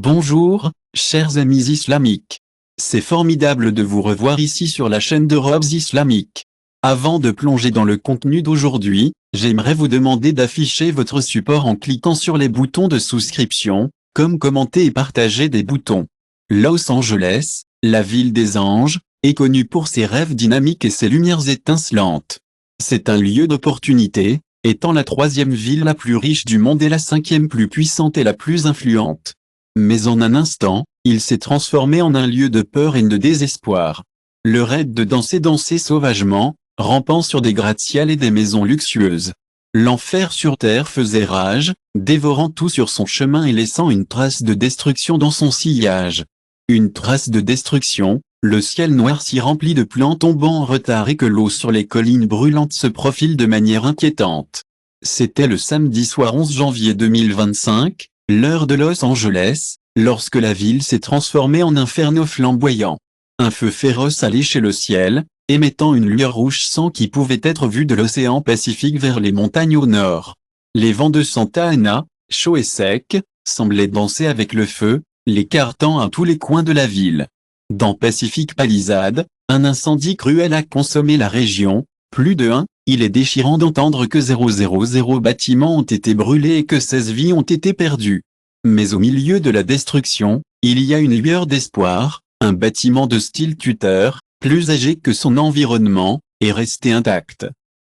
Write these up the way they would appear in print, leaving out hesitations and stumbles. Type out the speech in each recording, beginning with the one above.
Bonjour, chers amis islamiques. C'est formidable de vous revoir ici sur la chaîne d'Europe Islamique. Avant de plonger dans le contenu d'aujourd'hui, j'aimerais vous demander d'afficher votre support en cliquant sur les boutons de souscription, comme commenter et partager des boutons. Los Angeles, la ville des anges, est connue pour ses rêves dynamiques et ses lumières étincelantes. C'est un lieu d'opportunité, étant la troisième ville la plus riche du monde et la cinquième plus puissante et la plus influente. Mais en un instant, il s'est transformé en un lieu de peur et de désespoir. Le raid de danser sauvagement, rampant sur des gratte-ciels et des maisons luxueuses. L'enfer sur terre faisait rage, dévorant tout sur son chemin et laissant une trace de destruction dans son sillage. Une trace de destruction, le ciel noir si rempli de plans tombant en retard et que l'eau sur les collines brûlantes se profile de manière inquiétante. C'était le samedi soir 11 janvier 2025, l'heure de Los Angeles, lorsque la ville s'est transformée en inferno flamboyant. Un feu féroce a léché le ciel, émettant une lueur rouge sang qui pouvait être vue de l'océan Pacifique vers les montagnes au nord. Les vents de Santa Ana, chauds et secs, semblaient danser avec le feu, l'écartant à tous les coins de la ville. Dans Pacific Palisades, un incendie cruel a consommé la région, il est déchirant d'entendre que 000 bâtiments ont été brûlés et que 16 vies ont été perdues. Mais au milieu de la destruction, il y a une lueur d'espoir, un bâtiment de style Tudor, plus âgé que son environnement, est resté intact.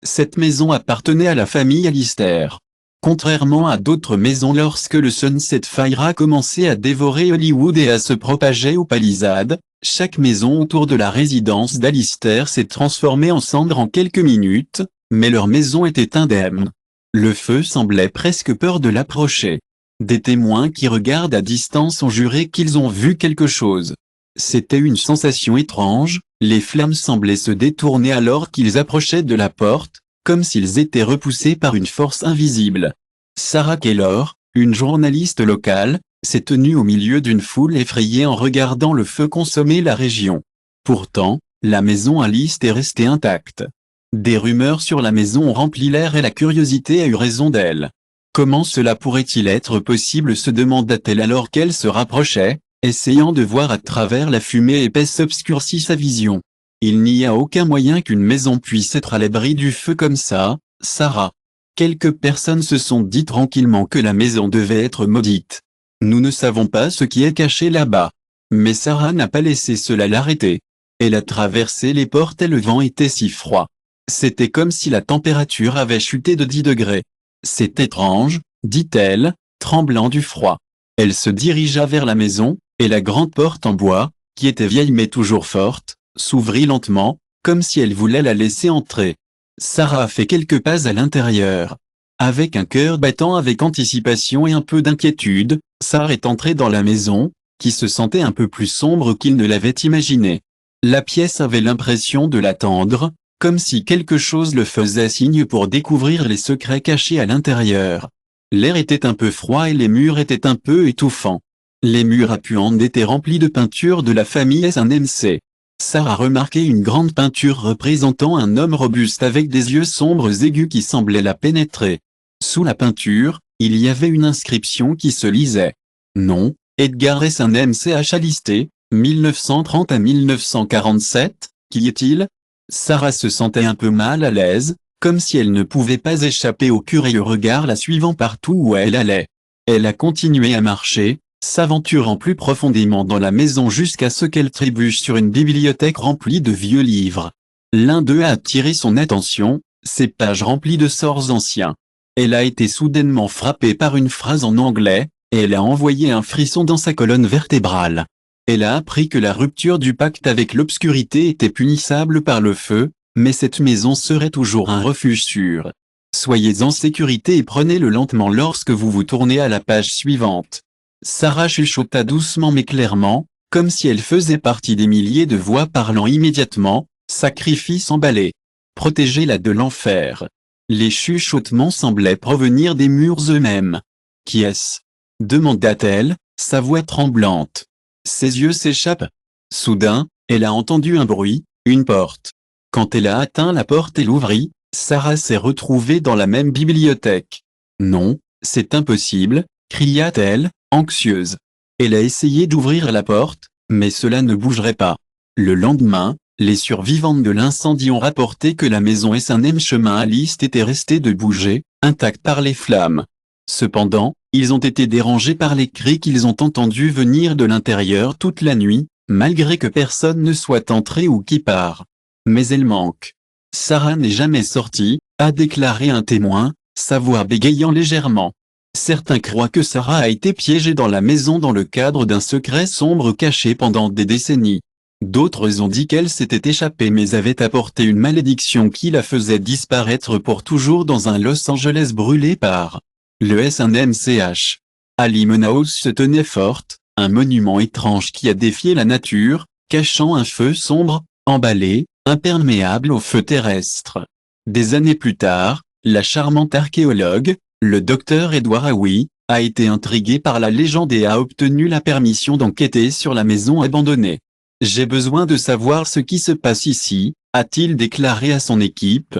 Cette maison appartenait à la famille Alistair. Contrairement à d'autres maisons lorsque le Sunset Fire a commencé à dévorer Hollywood et à se propager aux Palisades, chaque maison autour de la résidence d'Alistair s'est transformée en cendres en quelques minutes, mais leur maison était indemne. Le feu semblait presque peur de l'approcher. Des témoins qui regardent à distance ont juré qu'ils ont vu quelque chose. C'était une sensation étrange, les flammes semblaient se détourner alors qu'ils approchaient de la porte, comme s'ils étaient repoussés par une force invisible. Sarah Keylor, une journaliste locale, s'est tenue au milieu d'une foule effrayée en regardant le feu consommer la région. Pourtant, la maison Alice est restée intacte. Des rumeurs sur la maison ont rempli l'air et la curiosité a eu raison d'elle. Comment cela pourrait-il être possible, se demanda-t-elle alors qu'elle se rapprochait, essayant de voir à travers la fumée épaisse obscurcie sa vision. Il n'y a aucun moyen qu'une maison puisse être à l'abri du feu comme ça, Sarah. Quelques personnes se sont dit tranquillement que la maison devait être maudite. Nous ne savons pas ce qui est caché là-bas. Mais Sarah n'a pas laissé cela l'arrêter. Elle a traversé les portes et le vent était si froid. C'était comme si la température avait chuté de 10 degrés. C'est étrange, dit-elle, tremblant du froid. Elle se dirigea vers la maison, et la grande porte en bois, qui était vieille mais toujours forte, s'ouvrit lentement, comme si elle voulait la laisser entrer. Sarah a fait quelques pas à l'intérieur. Avec un cœur battant avec anticipation et un peu d'inquiétude, Sarah est entrée dans la maison, qui se sentait un peu plus sombre qu'il ne l'avait imaginé. La pièce avait l'impression de l'attendre, comme si quelque chose le faisait signe pour découvrir les secrets cachés à l'intérieur. L'air était un peu froid et les murs étaient un peu étouffants. Les murs appuants étaient remplis de peintures de la famille S&MC. Sarah a remarqué une grande peinture représentant un homme robuste avec des yeux sombres aigus qui semblaient la pénétrer. Sous la peinture, il y avait une inscription qui se lisait. Non, Edgar S&MC Alistair, 1930 à 1947, qui est-il? Sarah se sentait un peu mal à l'aise, comme si elle ne pouvait pas échapper au curieux regard la suivant partout où elle allait. Elle a continué à marcher, s'aventurant plus profondément dans la maison jusqu'à ce qu'elle trébuche sur une bibliothèque remplie de vieux livres. L'un d'eux a attiré son attention, ses pages remplies de sorts anciens. Elle a été soudainement frappée par une phrase en anglais, et elle a envoyé un frisson dans sa colonne vertébrale. Elle a appris que la rupture du pacte avec l'obscurité était punissable par le feu, mais cette maison serait toujours un refuge sûr. Soyez en sécurité et prenez-le lentement lorsque vous vous tournez à la page suivante. Sarah chuchota doucement mais clairement, comme si elle faisait partie des milliers de voix parlant immédiatement, sacrifice emballé. Protégez-la de l'enfer. Les chuchotements semblaient provenir des murs eux-mêmes. Qui est-ce? Demanda-t-elle, sa voix tremblante. Ses yeux s'échappent. Soudain, elle a entendu un bruit, une porte. Quand elle a atteint la porte et l'ouvrit, Sarah s'est retrouvée dans la même bibliothèque. Non, c'est impossible, cria-t-elle, anxieuse. Elle a essayé d'ouvrir la porte, mais cela ne bougerait pas. Le lendemain, les survivantes de l'incendie ont rapporté que la maison S1M chemin à l'Ist était restée de bouger, intacte par les flammes. Cependant, ils ont été dérangés par les cris qu'ils ont entendus venir de l'intérieur toute la nuit, malgré que personne ne soit entré ou qui part. Mais elle manque. Sarah n'est jamais sortie, a déclaré un témoin, sa voix bégayant légèrement. Certains croient que Sarah a été piégée dans la maison dans le cadre d'un secret sombre caché pendant des décennies. D'autres ont dit qu'elle s'était échappée mais avait apporté une malédiction qui la faisait disparaître pour toujours dans un Los Angeles brûlé par le S1MCH. À Limehouse se tenait forte, un monument étrange qui a défié la nature, cachant un feu sombre, emballé, imperméable au feu terrestre. Des années plus tard, la charmante archéologue, le docteur Edward Howie, a été intrigué par la légende et a obtenu la permission d'enquêter sur la maison abandonnée. J'ai besoin de savoir ce qui se passe ici, a-t-il déclaré à son équipe.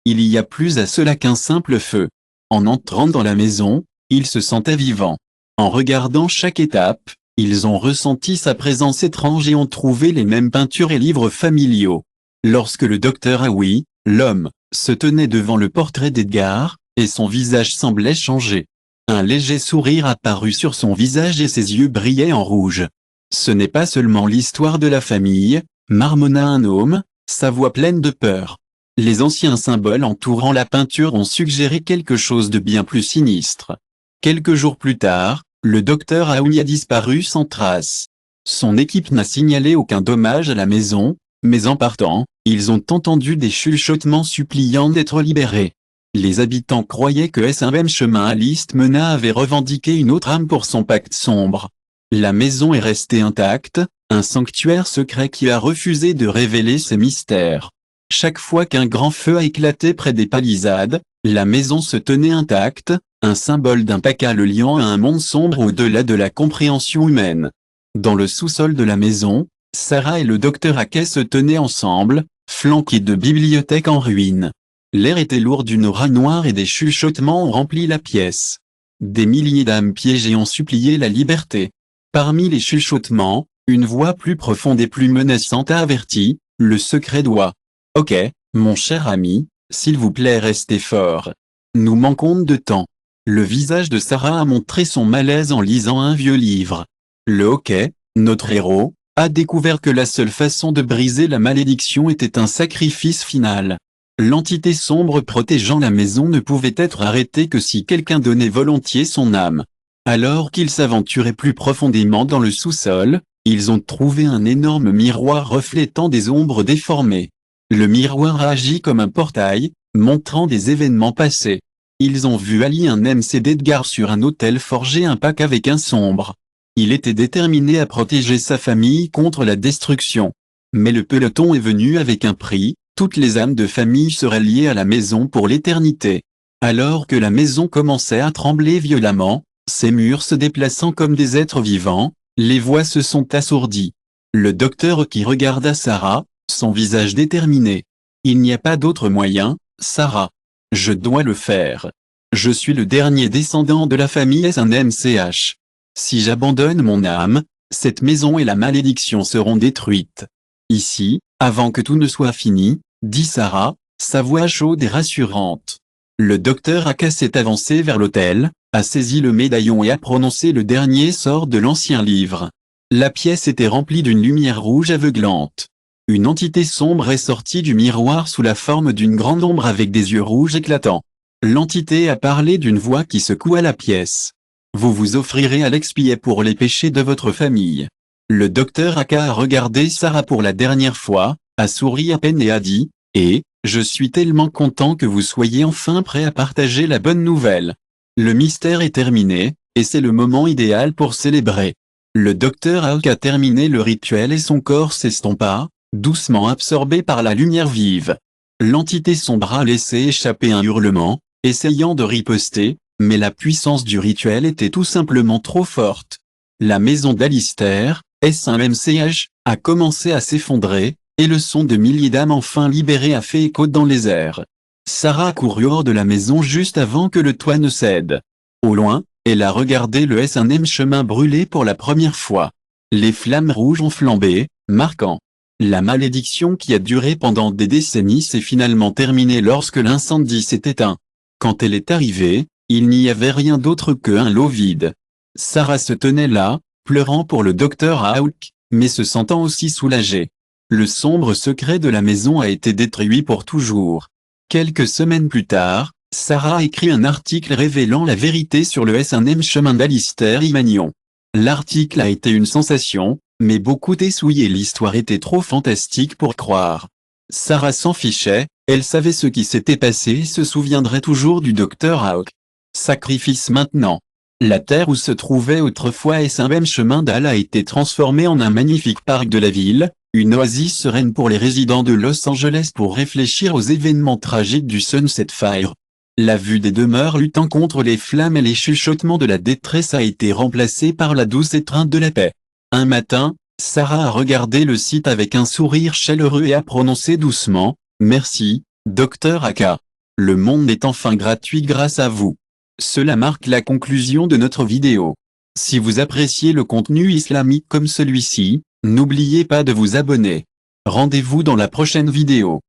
Il y a plus à cela qu'un simple feu. En entrant dans la maison, ils se sentaient vivants. En regardant chaque étape, ils ont ressenti sa présence étrange et ont trouvé les mêmes peintures et livres familiaux. Lorsque le docteur Howie, l'homme, se tenait devant le portrait d'Edgar, et son visage semblait changer. Un léger sourire apparut sur son visage et ses yeux brillaient en rouge. Ce n'est pas seulement l'histoire de la famille, marmonna un homme, sa voix pleine de peur. Les anciens symboles entourant la peinture ont suggéré quelque chose de bien plus sinistre. Quelques jours plus tard, le docteur Howie a disparu sans trace. Son équipe n'a signalé aucun dommage à la maison, mais en partant, ils ont entendu des chuchotements suppliant d'être libérés. Les habitants croyaient que S1M chemin à l'Ist Mena avait revendiqué une autre âme pour son pacte sombre. La maison est restée intacte, un sanctuaire secret qui a refusé de révéler ses mystères. Chaque fois qu'un grand feu a éclaté près des palissades, la maison se tenait intacte, un symbole d'un pacte le liant à un monde sombre au-delà de la compréhension humaine. Dans le sous-sol de la maison, Sarah et le docteur Howie se tenaient ensemble, flanqués de bibliothèques en ruine. L'air était lourd d'une aura noire et des chuchotements ont rempli la pièce. Des milliers d'âmes piégées ont supplié la liberté. Parmi les chuchotements, une voix plus profonde et plus menaçante a averti, le secret doit. Ok, mon cher ami, s'il vous plaît restez fort. Nous manquons de temps. Le visage de Sarah a montré son malaise en lisant un vieux livre. Le hockey, notre héros, a découvert que la seule façon de briser la malédiction était un sacrifice final. L'entité sombre protégeant la maison ne pouvait être arrêtée que si quelqu'un donnait volontiers son âme. Alors qu'ils s'aventuraient plus profondément dans le sous-sol, ils ont trouvé un énorme miroir reflétant des ombres déformées. Le miroir a agi comme un portail, montrant des événements passés. Ils ont vu Ali un MC d'Edgar sur un autel forger un pacte avec un sombre. Il était déterminé à protéger sa famille contre la destruction. Mais le peloton est venu avec un prix. Toutes les âmes de famille seraient liées à la maison pour l'éternité. Alors que la maison commençait à trembler violemment, ses murs se déplaçant comme des êtres vivants, les voix se sont assourdies. Le docteur qui regarda Sarah, son visage déterminé. Il n'y a pas d'autre moyen, Sarah. Je dois le faire. Je suis le dernier descendant de la famille S1MCH. Si j'abandonne mon âme, cette maison et la malédiction seront détruites. Ici, avant que tout ne soit fini, dit Sarah, sa voix chaude et rassurante. Le docteur Howie s'est avancé vers l'autel, a saisi le médaillon et a prononcé le dernier sort de l'ancien livre. La pièce était remplie d'une lumière rouge aveuglante. Une entité sombre est sortie du miroir sous la forme d'une grande ombre avec des yeux rouges éclatants. L'entité a parlé d'une voix qui secoua la pièce. Vous vous offrirez à l'expier pour les péchés de votre famille. Le docteur Howie a regardé Sarah pour la dernière fois, a souri à peine et a dit, « Et, je suis tellement content que vous soyez enfin prêt à partager la bonne nouvelle. Le mystère est terminé, et c'est le moment idéal pour célébrer. » Le docteur Howie a terminé le rituel et son corps s'estompa, doucement absorbé par la lumière vive. L'entité sombre a laissé échapper un hurlement, essayant de riposter, mais la puissance du rituel était tout simplement trop forte. La maison d'Alistair, S1MCH, a commencé à s'effondrer, et le son de milliers d'âmes enfin libérées a fait écho dans les airs. Sarah courut hors de la maison juste avant que le toit ne cède. Au loin, Elle a regardé le S1M chemin brûler pour la première fois. Les flammes rouges ont flambé, marquant. La malédiction qui a duré pendant des décennies s'est finalement terminée lorsque l'incendie s'est éteint. Quand elle est arrivée, il n'y avait rien d'autre qu'un lot vide. Sarah se tenait là, pleurant pour le docteur Hawk, mais se sentant aussi soulagée. Le sombre secret de la maison a été détruit pour toujours. Quelques semaines plus tard, Sarah a écrit un article révélant la vérité sur le S1M chemin d'Alistair y Magnon. L'article a été une sensation, mais beaucoup dessouillé, l'histoire était trop fantastique pour croire. Sarah s'en fichait, elle savait ce qui s'était passé et se souviendrait toujours du docteur Hawk. Sacrifice maintenant. La terre où se trouvait autrefois S1M chemin d'Al a été transformée en un magnifique parc de la ville, une oasis sereine pour les résidents de Los Angeles pour réfléchir aux événements tragiques du Sunset Fire. La vue des demeures luttant contre les flammes et les chuchotements de la détresse a été remplacée par la douce étreinte de la paix. Un matin, Sarah a regardé le site avec un sourire chaleureux et a prononcé doucement « Merci, Dr Aka. Le monde est enfin gratuit grâce à vous ». Cela marque la conclusion de notre vidéo. Si vous appréciez le contenu islamique comme celui-ci, n'oubliez pas de vous abonner. Rendez-vous dans la prochaine vidéo.